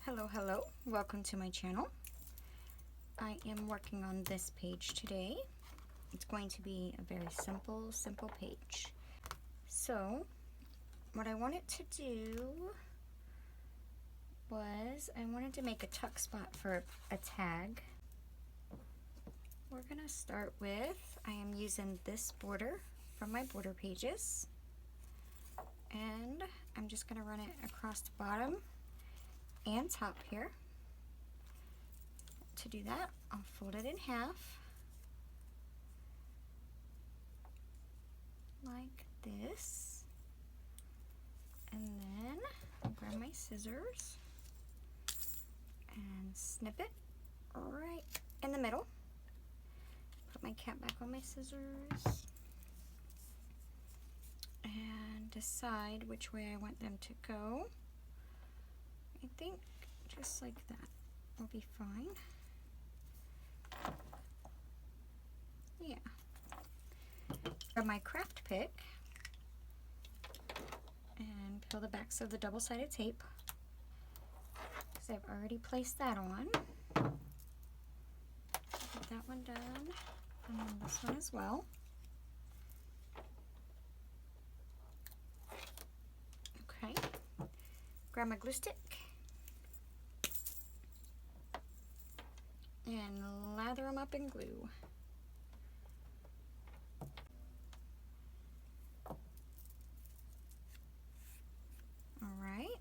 Hello, welcome to my channel. I am working on this page today. It's going to be a very simple page. So, what I wanted to do was I wanted to make a tuck spot for a tag. We're gonna start with, I am using this border from my border pages, and I'm just gonna run it across the bottom and top here. To do that, I'll fold it in half like this, and then I'll grab my scissors and snip it right in the middle. Put my cap back on my scissors and decide which way I want them to go. I think just like that will be fine. Yeah. Grab my craft pick and peel the backs of the double-sided tape, because I've already placed that on. Get that one done, and then this one as well. Okay. Grab my glue stick and lather them up in glue. Alright.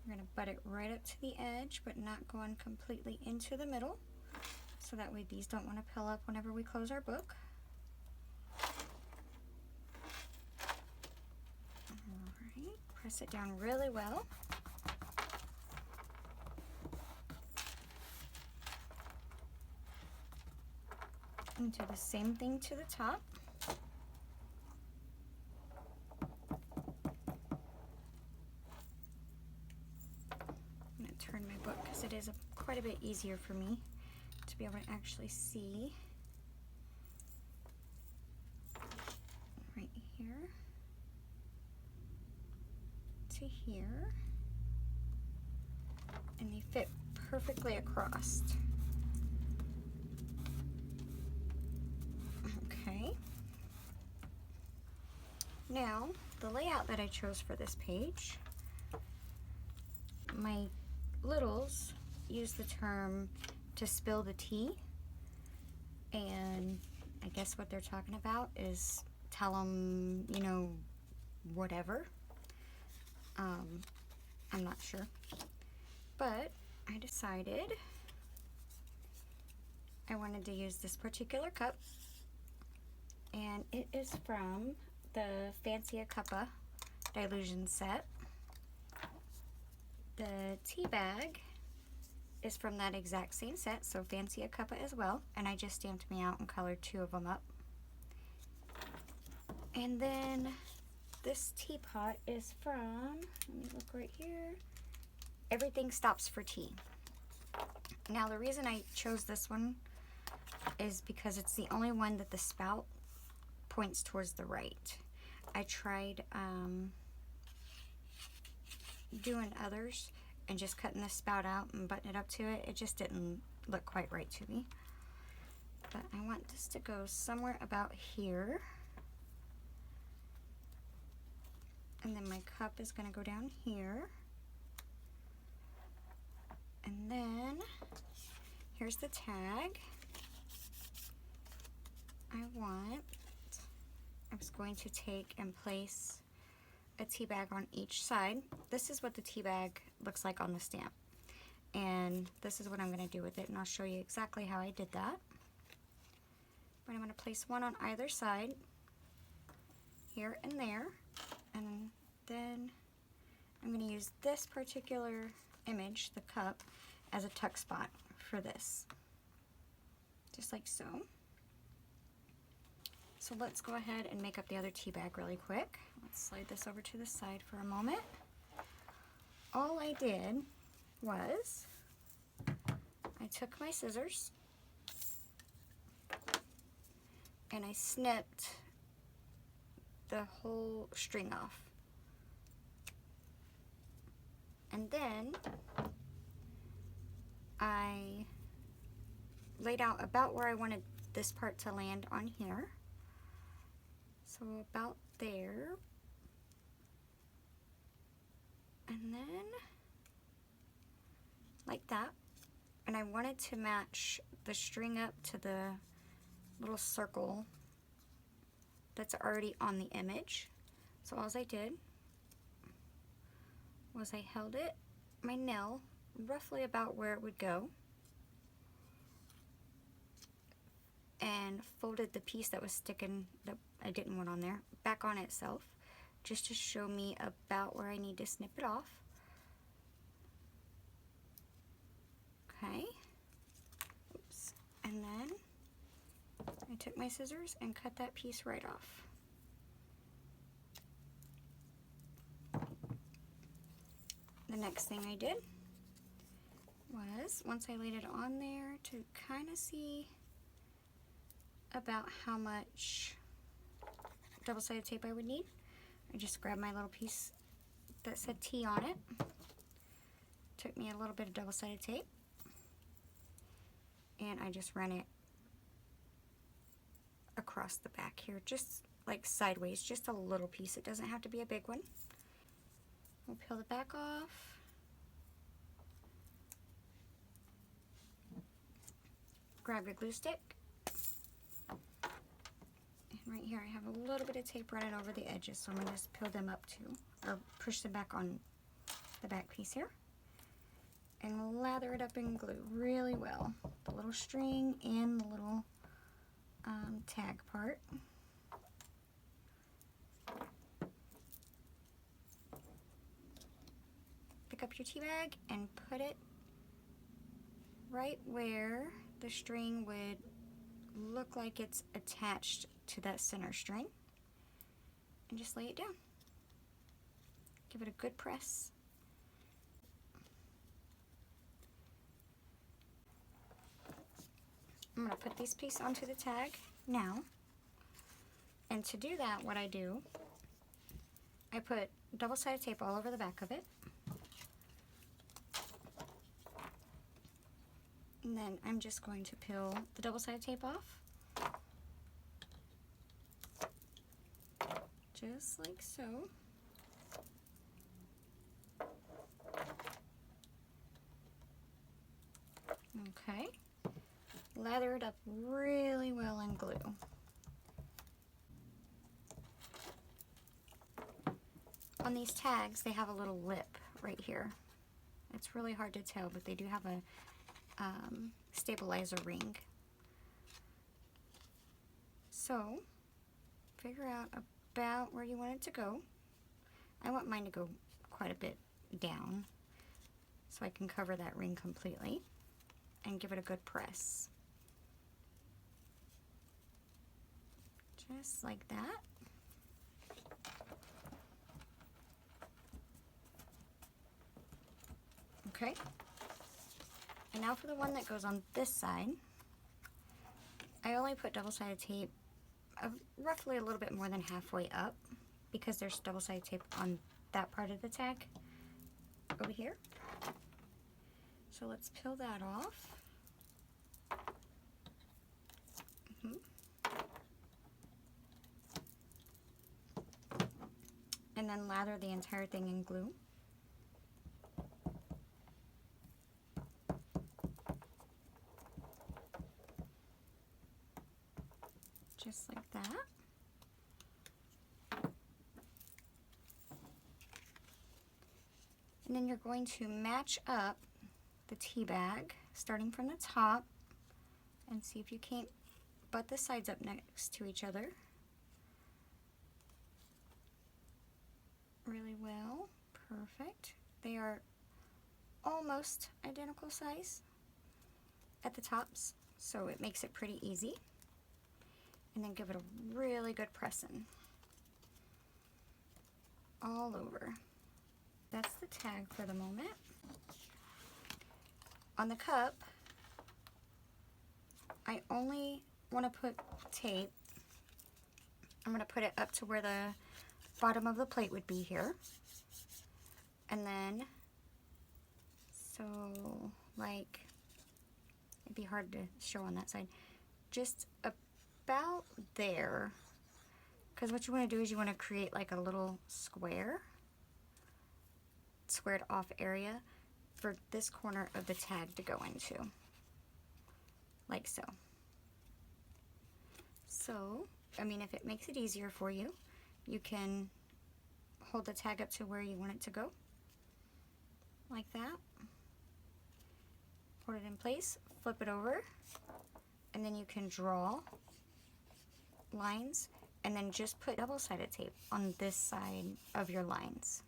We're going to butt it right up to the edge, but not going completely into the middle, so that way these don't want to pill up whenever we close our book. Alright, press it down really well. And do the same thing to the top. I'm going to turn my book because it is quite a bit easier for me to be able to actually see right here to here, and they fit perfectly across. Okay. Now, the layout that I chose for this page, my littles use the term to spill the tea, and I guess what they're talking about is tell them, you know, whatever. I'm not sure, but I decided I wanted to use this particular cup, and it is from the Fancy Cuppa Dylusions set. The tea bag is from that exact same set, so Fancy Cuppa as well, and I just stamped me out and colored two of them up. And then this teapot is from, let me look right here, Everything Stops for Tea. Now the reason I chose this one is because it's the only one that the spout points towards the right. I tried doing others and just cutting the spout out and butting it up to it. It just didn't look quite right to me. But I want this to go somewhere about here. And then my cup is going to go down here. And then here's the tag. I was going to take and place a tea bag on each side. This is what the tea bag looks like on the stamp, and this is what I'm going to do with it, and I'll show you exactly how I did that. But I'm going to place one on either side, here and there, and then I'm going to use this particular image, the cup, as a tuck spot for this, just like so. So let's go ahead and make up the other tea bag really quick. Let's slide this over to the side for a moment. All I did was I took my scissors and I snipped the whole string off. And And then I laid out about where I wanted this part to land on here. So about there. And then like that. And I wanted to match the string up to the little circle that's already on the image. So all I did was I held it, my nail, roughly about where it would go, and folded the piece that was sticking, that I didn't want on there, back on itself, just to show me about where I need to snip it off. Okay. Oops. And then I took my scissors and cut that piece right off. The next thing I did was, once I laid it on there, to kind of see about how much double-sided tape I would need, I just grabbed my little piece that said T on it, took me a little bit of double-sided tape, and I just ran it across the back here, just like sideways, just a little piece. It doesn't have to be a big one. We'll peel the back off. Grab your glue stick. And right here I have a little bit of tape running over the edges, so I'm going to just peel them up too, or push them back on the back piece here. And lather it up in glue really well. The little string and the little tag part. Pick up your tea bag and put it right where the string would look like it's attached to that center string, and just lay it down. Give it a good press. I'm going to put this piece onto the tag now, and to do that, what I do, I put double-sided tape all over the back of it. And then I'm just going to peel the double-sided tape off, just like so. Okay, lather it up really well in glue. On these tags, they have a little lip right here. It's really hard to tell, but they do have a stabilizer ring. So figure out about where you want it to go. I want mine to go quite a bit down so I can cover that ring completely, and give it a good press. Just like that. Okay. And now for the one that goes on this side, I only put double-sided tape roughly a little bit more than halfway up, because there's double-sided tape on that part of the tag over here. So let's peel that off. And then lather the entire thing in glue. Just like that. And then you're going to match up the tea bag, starting from the top, and see if you can't butt the sides up next to each other really well. Perfect. They are almost identical size at the tops, so it makes it pretty easy. And then give it a really good pressing all over. That's the tag for the moment. On the cup, I only want to put tape. I'm going to put it up to where the bottom of the plate would be here. And then like, it'd be hard to show on that side, just about there. Because what you want to do is you want to create like a little squared off area for this corner of the tag to go into, like so. So, I mean, if it makes it easier for you, you can hold the tag up to where you want it to go, like that. Hold it in place, flip it over, and then you can draw lines, and then just put double-sided tape on this side of your lines.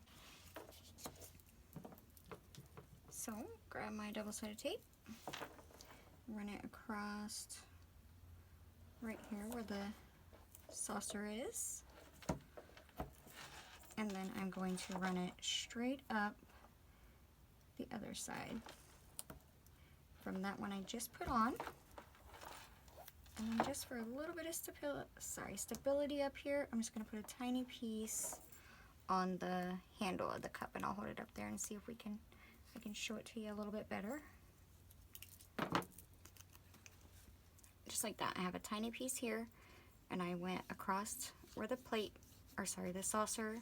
So, grab my double-sided tape, run it across right here where the saucer is, and then I'm going to run it straight up the other side from that one I just put on. And then just for a little bit of stability up here, I'm just going to put a tiny piece on the handle of the cup, and I'll hold it up there and see if I can show it to you a little bit better. Just like that. I have a tiny piece here, and I went across where the the saucer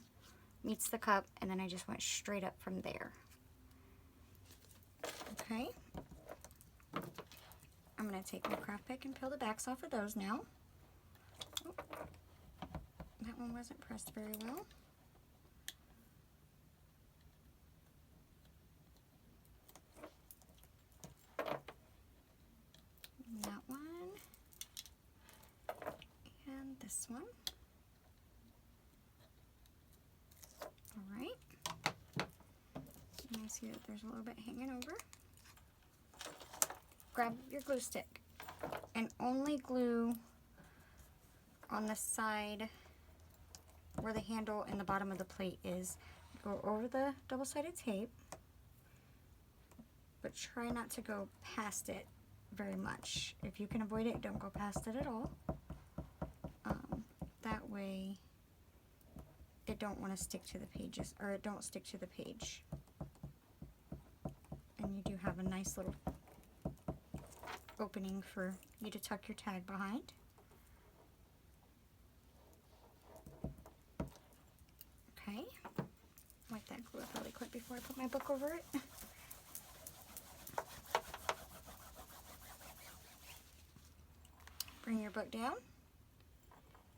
meets the cup, and then I just went straight up from there. Okay. I'm going to take my craft pick and peel the backs off of those now. Oh, that one wasn't pressed very well. That one. And this one. Alright. And I see that there's a little bit hanging over. Grab your glue stick and only glue on the side where the handle and the bottom of the plate is. Go over the double-sided tape, but try not to go past it very much. If you can avoid it, don't go past it at all. That way it don't want to stick to the pages, or it don't stick to the page. And you do have a nice little opening for you to tuck your tag behind. Okay, wipe that glue up really quick before I put my book over it. Bring your book down.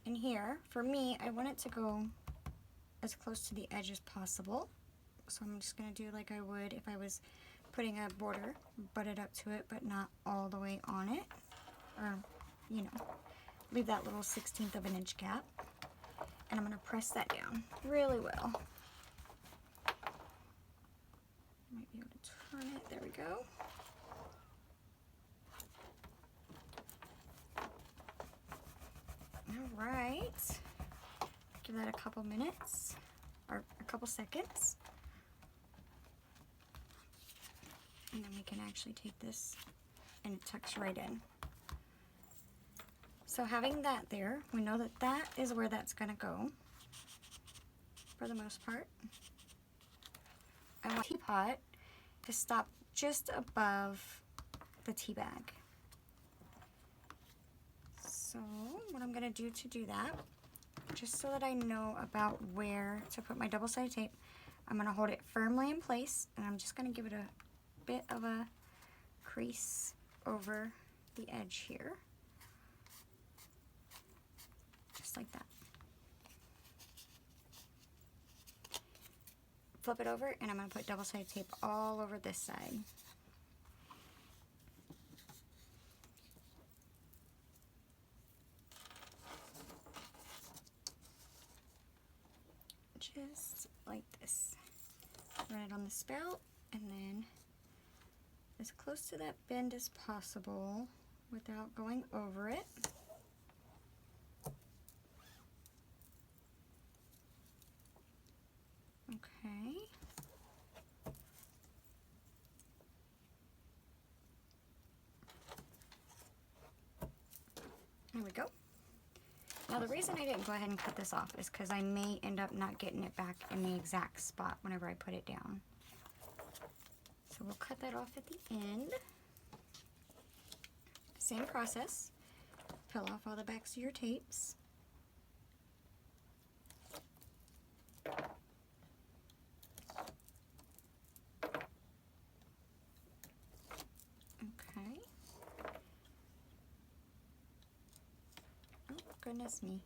And here, for me, I want it to go as close to the edge as possible. So I'm just going to do like I would if I was putting a border, butt it up to it, but not all the way on it. Or, you know, leave that little 1/16 of an inch gap. And I'm going to press that down really well. Might be able to turn it. There we go. All right. Give that a couple minutes, or a couple seconds. And then we can actually take this and it tucks right in. So having that there, we know that that is where that's going to go for the most part. I want the teapot to stop just above the tea bag. So what I'm going to do that, just so that I know about where to put my double-sided tape, I'm going to hold it firmly in place, and I'm just going to give it a bit of a crease over the edge here, just like that. Flip it over, and I'm going to put double-sided tape all over this side. Just like this. Run it on the spout, and then as close to that bend as possible without going over it. Okay. There we go. Now the reason I didn't go ahead and cut this off is because I may end up not getting it back in the exact spot whenever I put it down. So we'll cut that off at the end. Same process. Peel off all the backs of your tapes. Okay. Oh, goodness me.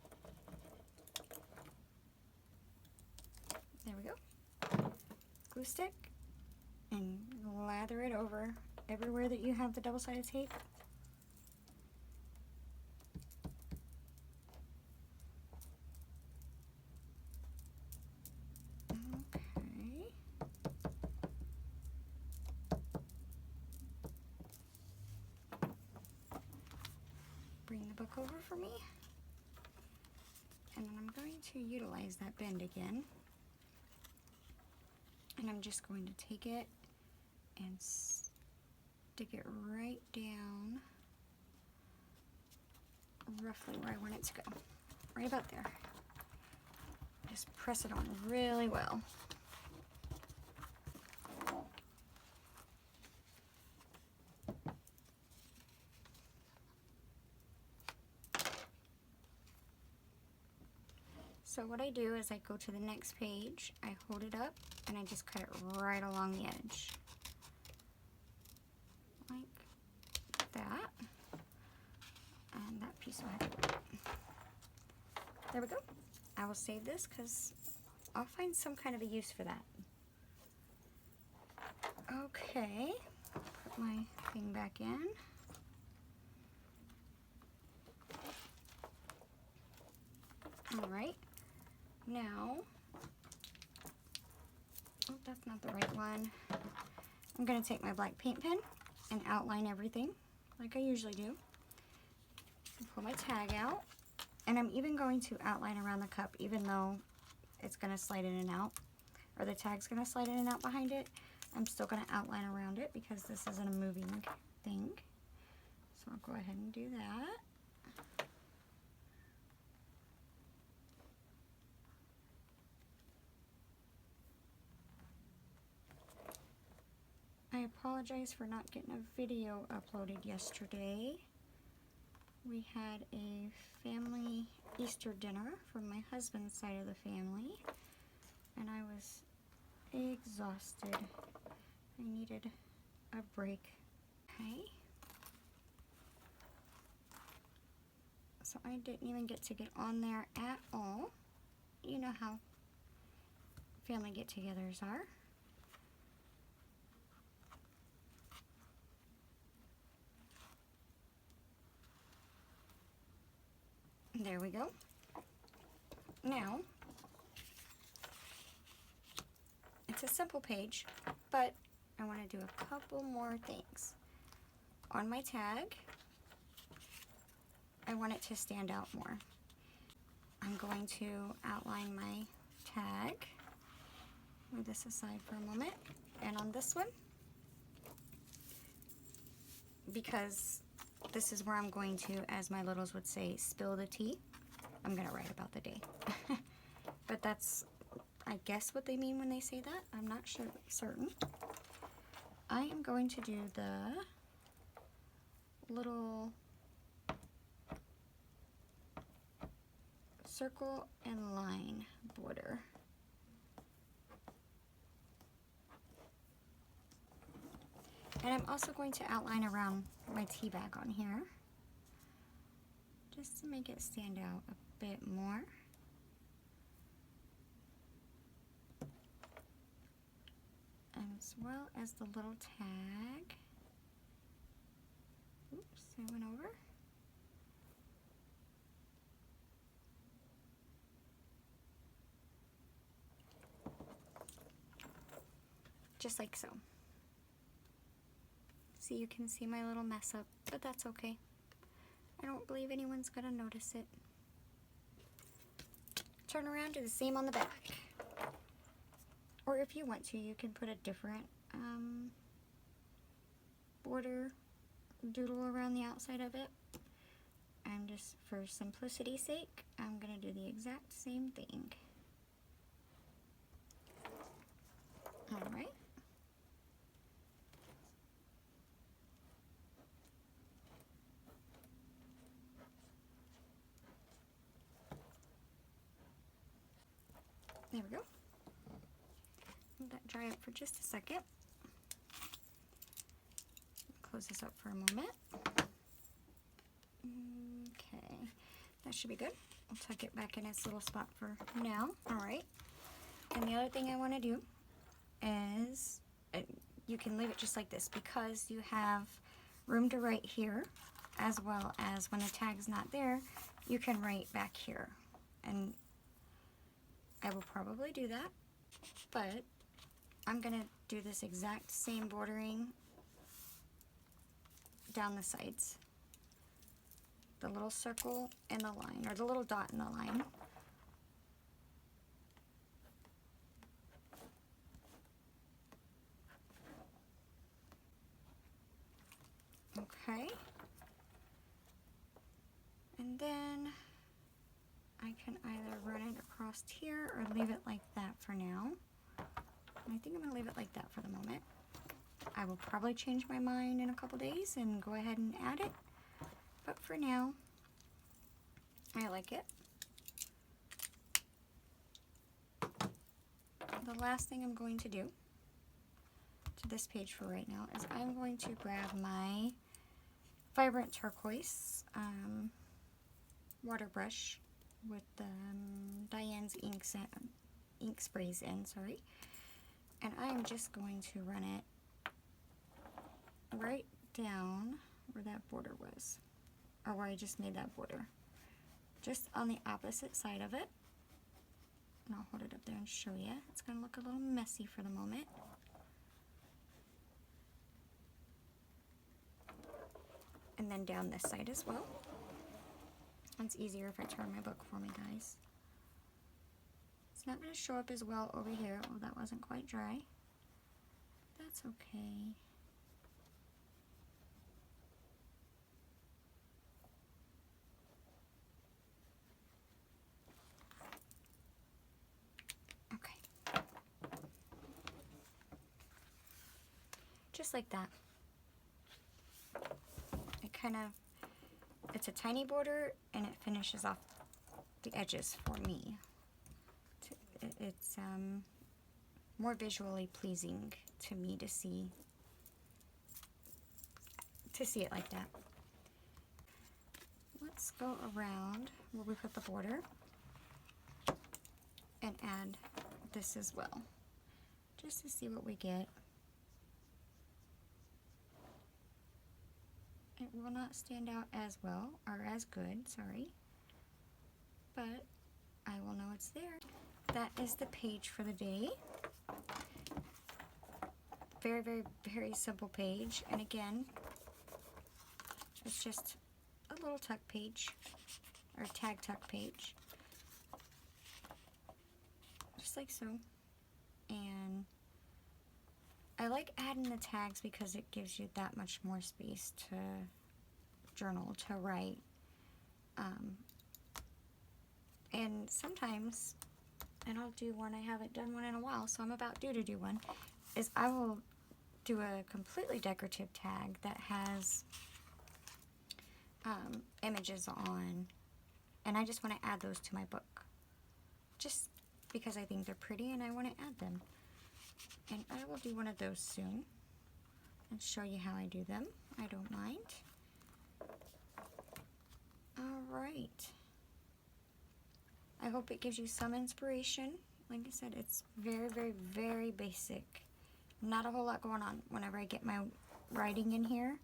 There we go. Glue stick and lather it over everywhere that you have the double-sided tape. Okay. Bring the book over for me. And then I'm going to utilize that bend again. And I'm just going to take it and stick it right down, roughly where I want it to go. Right about there. Just press it on really well. So what I do is I go to the next page, I hold it up, and I just cut it right along the edge. Like that. And that piece will have to go. There we go. I will save this because I'll find some kind of a use for that. Okay, put my thing back in. All right. Now, oh, that's not the right one. I'm going to take my black paint pen and outline everything like I usually do. Pull my tag out, and I'm even going to outline around the cup even though it's going to slide in and out, or the tag's going to slide in and out behind it. I'm still going to outline around it because this isn't a moving thing. So I'll go ahead and do that. I apologize for not getting a video uploaded yesterday. We had a family Easter dinner from my husband's side of the family, and I was exhausted. I needed a break. Okay. So I didn't even get to get on there at all. You know how family get-togethers are. There we go. Now, it's a simple page, but I want to do a couple more things. On my tag, I want it to stand out more. I'm going to outline my tag. Move this aside for a moment. And on this one, because this is where I'm going to, as my littles would say, spill the tea. I'm going to write about the day. But that's, I guess, what they mean when they say that. I'm not certain. I am going to do the little circle and line border. And I'm also going to outline around my tea bag on here, just to make it stand out a bit more. As well as the little tag. Oops, I went over. Just like so. See, you can see my little mess up, but that's okay. I don't believe anyone's gonna notice it. Turn around, do the same on the back. Or if you want to, you can put a different border doodle around the outside of it. I'm just, for simplicity's sake, I'm gonna do the exact same thing. All right. There we go. Let that dry up for just a second. Close this up for a moment. Okay, that should be good. I'll tuck it back in its little spot for now. Alright. And the other thing I want to do is, you can leave it just like this because you have room to write here, as well as when the tag's not there, you can write back here. And I will probably do that, but I'm going to do this exact same bordering down the sides. The little circle and the line, or the little dot in the line. Okay. And then I can either run it across here or leave it like that for now. I think I'm going to leave it like that for the moment. I will probably change my mind in a couple days and go ahead and add it. But for now, I like it. The last thing I'm going to do to this page for right now is I'm going to grab my Vibrant Turquoise water brush with Diane's ink sprays in, sorry. And I'm just going to run it right down where that border was, or where I just made that border. Just on the opposite side of it. And I'll hold it up there and show you. It's going to look a little messy for the moment. And then down this side as well. It's easier if I turn my book for me, guys. It's not going to show up as well over here. Oh, that wasn't quite dry. That's okay. Okay. Just like that. It kind of, it's a tiny border and it finishes off the edges for me. It's more visually pleasing to me to see it like that. Let's go around where we put the border and add this as well, just to see what we get. It will not stand out as well, or as good, sorry, but I will know it's there. That is the page for the day. Very, very, very simple page. And again, it's just a little tuck page, or tag tuck page. Just like so. And I like adding the tags because it gives you that much more space to journal, to write. And sometimes, and I'll do one, I haven't done one in a while, so I'm about due to do one, is I will do a completely decorative tag that has images on, and I just want to add those to my book. Just because I think they're pretty and I want to add them. And I will do one of those soon and show you how I do them. I don't mind. Alright. I hope it gives you some inspiration. Like I said, it's very, very, very basic. Not a whole lot going on whenever I get my writing in here.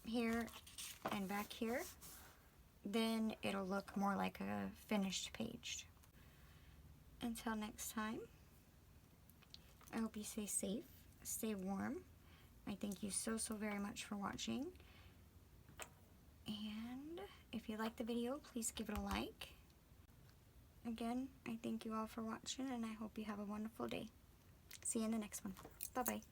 Here and back here. Then it'll look more like a finished page. Until next time, I hope you stay safe, stay warm. I thank you so, so very much for watching. And if you liked the video, please give it a like. Again, I thank you all for watching, and I hope you have a wonderful day. See you in the next one. Bye-bye.